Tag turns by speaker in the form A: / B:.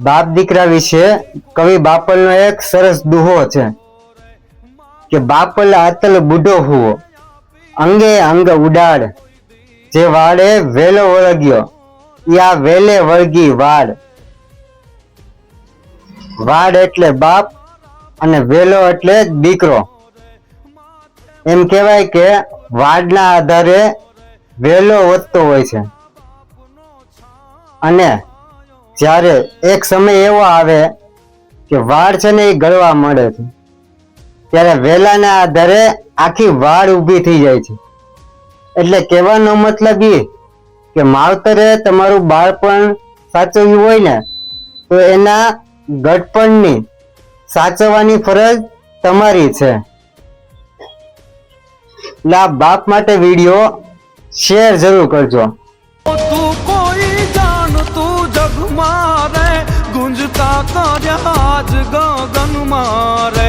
A: બાપ દીકરા વિશે કવિ બાપલનો એક સરસ દુહો છે કે બાપલ આતલ બુઢો હુવો અંગે અંગ ઉડાડ જે વાડે વેલો વળગ્યો યા વેલે વળગી વાડ. વાડ એટલે બાપ અને વેલો એટલે દીકરો. એમ કહેવાય કે વાડના આધારે વેલો વધતો હોય છે અને જ્યારે એક સમય એવો આવે કે વાડ છે ને એ ગળવા મળે છે ત્યારે વેલાના આધારે આખી વાડ ઊભી થઈ જાય છે. એટલે કહેવાનો મતલબ એ કે માવતરે તમારું બાળપણ સાચવ્યું હોય ને તો એના ગડપણની સાચવવાની ફરજ તમારી છે. એટલે આ બાપ માટે વિડીયો શેર જરૂર કરજો.
B: તું કોઈ જાણ તું જગ મારે ગુંજતા કર્યા જ ગગન મારે.